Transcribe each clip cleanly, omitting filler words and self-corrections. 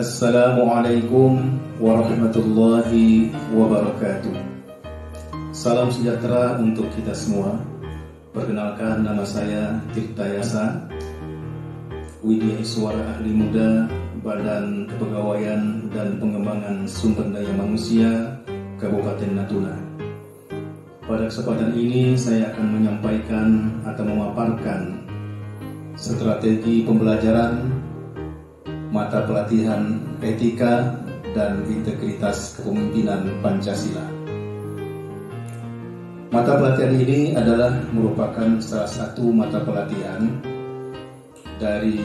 Assalamualaikum warahmatullahi wabarakatuh. Salam sejahtera untuk kita semua. Perkenalkan, nama saya Tirta Yasa, Widya Iswara Ahli Muda Badan Kepegawaian dan Pengembangan Sumber Daya Manusia Kabupaten Natuna. Pada kesempatan ini saya akan menyampaikan atau memaparkan strategi pembelajaran mata pelatihan etika dan integritas kepemimpinan Pancasila. Mata pelatihan ini adalah merupakan salah satu mata pelatihan dari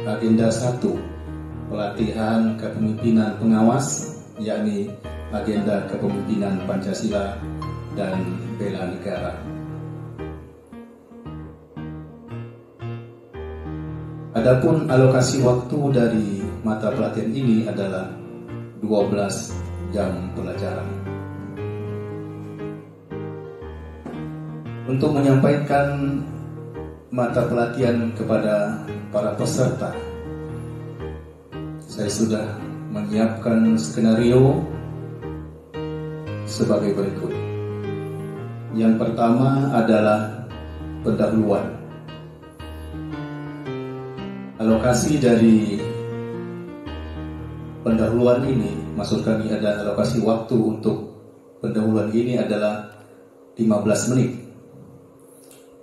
agenda 1 pelatihan kepemimpinan pengawas, yakni agenda kepemimpinan Pancasila dan bela negara. Adapun alokasi waktu dari mata pelatihan ini adalah 12 jam pelajaran. Untuk menyampaikan mata pelatihan kepada para peserta, saya sudah menyiapkan skenario sebagai berikut. Yang pertama adalah pendahuluan. Alokasi dari pendahuluan ini, maksud kami ada alokasi waktu untuk pendahuluan ini adalah 15 menit.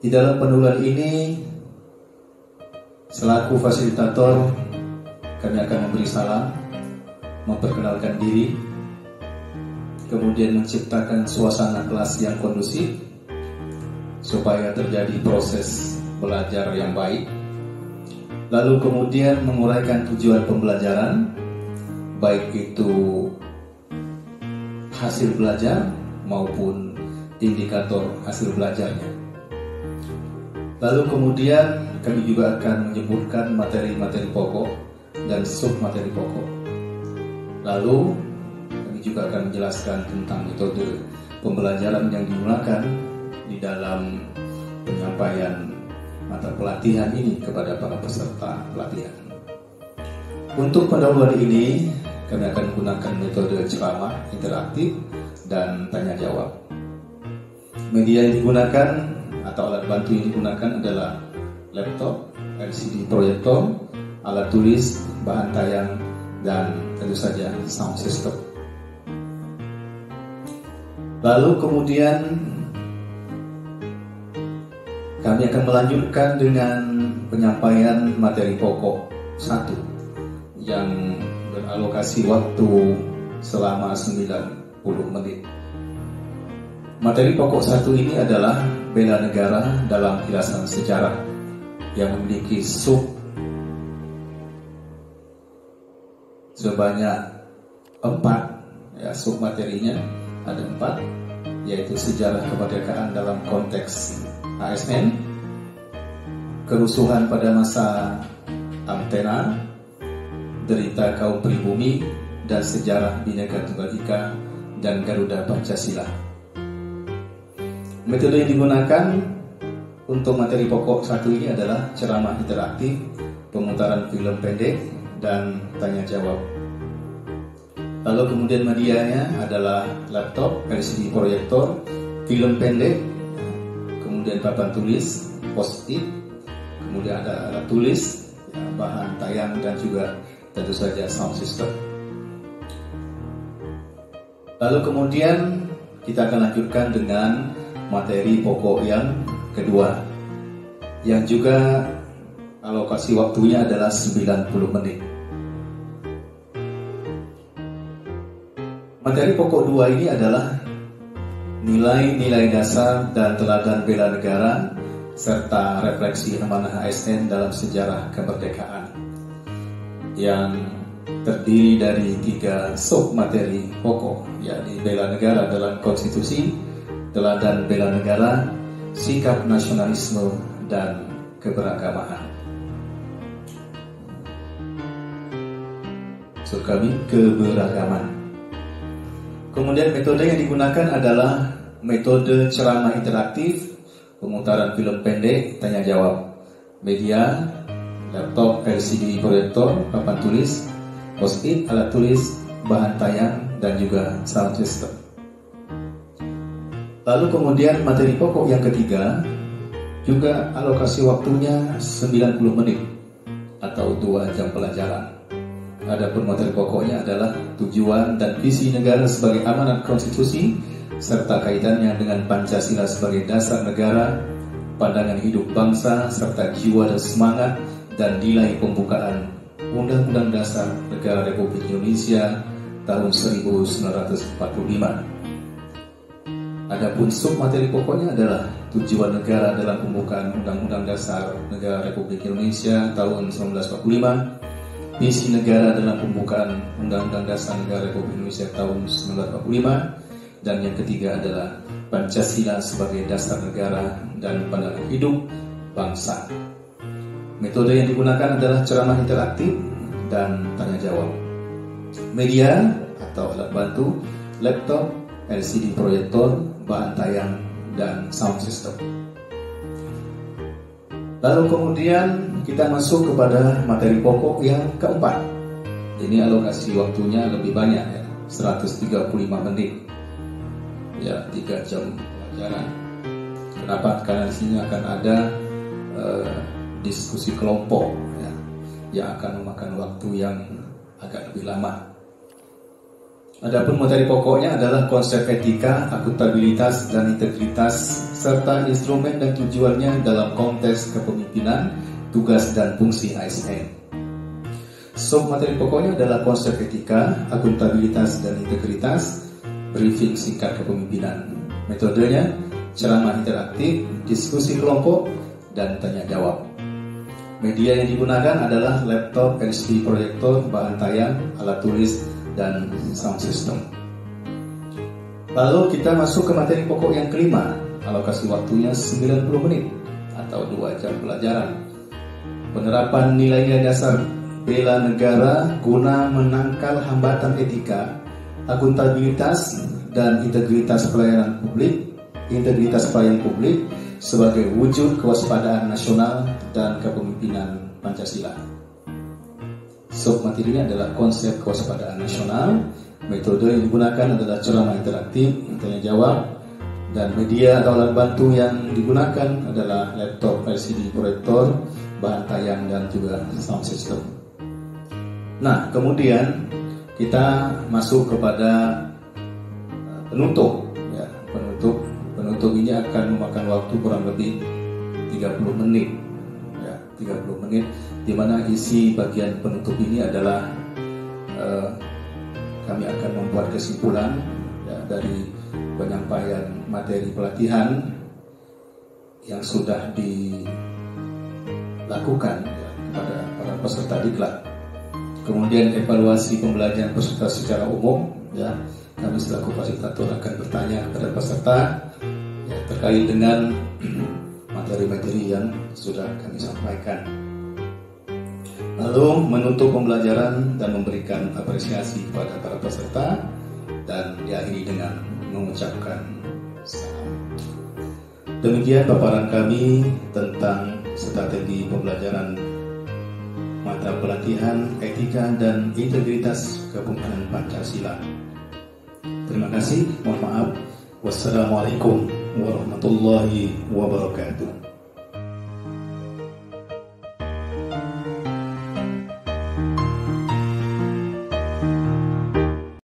Di dalam pendahuluan ini, selaku fasilitator, kami akan memberi salam, memperkenalkan diri, kemudian menciptakan suasana kelas yang kondusif supaya terjadi proses belajar yang baik. Lalu kemudian menguraikan tujuan pembelajaran, baik itu hasil belajar maupun indikator hasil belajarnya. Lalu kemudian kami juga akan menyebutkan materi-materi pokok dan submateri pokok. Lalu kami juga akan menjelaskan tentang metode pembelajaran yang digunakan di dalam penyampaian mata pelatihan ini kepada para peserta pelatihan. Untuk pendahuluan ini, kami akan menggunakan metode ceramah interaktif dan tanya jawab. Media yang digunakan atau alat bantu yang digunakan adalah laptop, LCD proyektor, alat tulis, bahan tayang, dan tentu saja sound system. Lalu kemudian kami akan melanjutkan dengan penyampaian materi pokok 1 yang beralokasi waktu selama 90 menit. Materi pokok 1 ini adalah bela negara dalam kilasan sejarah yang memiliki sub sebanyak 4, ya, sub materinya ada 4, yaitu sejarah kemerdekaan dalam konteks ASN, kerusuhan pada masa Amtena, derita kaum pribumi, dan sejarah Bhinneka Tunggal Ika dan Garuda Pancasila. Metode yang digunakan untuk materi pokok 1 ini adalah ceramah interaktif, pemutaran film pendek, dan tanya jawab. Lalu kemudian medianya adalah laptop, LCD proyektor, film pendek, kemudian papan tulis, post-it, kemudian ada alat tulis, ya, bahan tayang, dan juga tentu saja sound system. Lalu kemudian kita akan lanjutkan dengan materi pokok yang kedua, yang juga alokasi waktunya adalah 90 menit. Materi pokok 2 ini adalah nilai-nilai dasar dan teladan bela negara serta refleksi amanah ASN dalam sejarah kemerdekaan, yang terdiri dari 3 submateri pokok, yakni bela negara dalam konstitusi, teladan bela negara, sikap nasionalisme, dan keberagamaan. Maksud kami keberagaman. Kemudian metode yang digunakan adalah metode ceramah interaktif, pemutaran film pendek, tanya jawab. Media, laptop, LCD proyektor, papan tulis, post-it, alat tulis, bahan tayang, dan juga sound system. Lalu kemudian materi pokok yang ketiga, juga alokasi waktunya 90 menit atau 2 jam pelajaran. Adapun materi pokoknya adalah tujuan dan visi negara sebagai amanat konstitusi, serta kaitannya dengan Pancasila sebagai dasar negara, pandangan hidup bangsa, serta jiwa dan semangat dan nilai pembukaan Undang-Undang Dasar Negara Republik Indonesia tahun 1945. Adapun submateri pokoknya adalah tujuan negara dalam pembukaan Undang-Undang Dasar Negara Republik Indonesia tahun 1945, visi negara dalam pembukaan Undang-Undang Dasar Negara Republik Indonesia tahun 1945, dan yang ketiga adalah Pancasila sebagai dasar negara dan pandangan hidup bangsa. Metode yang digunakan adalah ceramah interaktif dan tanya jawab. Media atau alat bantu, laptop, LCD proyektor, bahan tayang, dan sound system. Lalu kemudian kita masuk kepada materi pokok yang keempat. Ini alokasi waktunya lebih banyak ya, 135 menit. Ya, 3 jam pelajaran. Kenapa? Karena di sini akan ada diskusi kelompok ya, yang akan memakan waktu yang agak lebih lama. Adapun materi pokoknya adalah konsep etika, akuntabilitas, dan integritas, serta instrumen dan tujuannya dalam konteks kepemimpinan, tugas dan fungsi ASN. Sub materi pokoknya adalah konsep etika, akuntabilitas, dan integritas, briefing singkat kepemimpinan. Metodenya ceramah interaktif, diskusi kelompok, dan tanya jawab. Media yang digunakan adalah laptop, LCD proyektor, bahan tayang, alat tulis, dan sound system. Lalu kita masuk ke materi pokok yang kelima. Alokasi waktunya 90 menit atau 2 jam pelajaran. Penerapan nilai dasar bela negara guna menangkal hambatan etika, akuntabilitas, dan integritas pelayanan publik sebagai wujud kewaspadaan nasional dan kepemimpinan Pancasila. Submaterinya adalah konsep kewaspadaan nasional. Metode yang digunakan adalah ceramah interaktif, tanya jawab, dan media atau alat bantu yang digunakan adalah laptop, LCD proyektor, bahan tayang, dan juga sound system. Nah, kemudian kita masuk kepada penutup. Ya, penutup ini akan memakan waktu kurang lebih 30 menit. 30 menit, di mana isi bagian penutup ini adalah kami akan membuat kesimpulan ya, dari penyampaian materi pelatihan yang sudah dilakukan ya, kepada para peserta diklat. Kemudian evaluasi pembelajaran peserta secara umum ya, kami selaku fasilitator akan bertanya kepada peserta ya, terkait dengan materi-materi yang sudah kami sampaikan. Lalu menutup pembelajaran dan memberikan apresiasi kepada para peserta dan diakhiri dengan mengucapkan salam. Demikian paparan kami tentang strategi pembelajaran mata pelatihan etika dan integritas kepemimpinan Pancasila. Terima kasih, mohon maaf. Wassalamualaikum warahmatullahi wabarakatuh.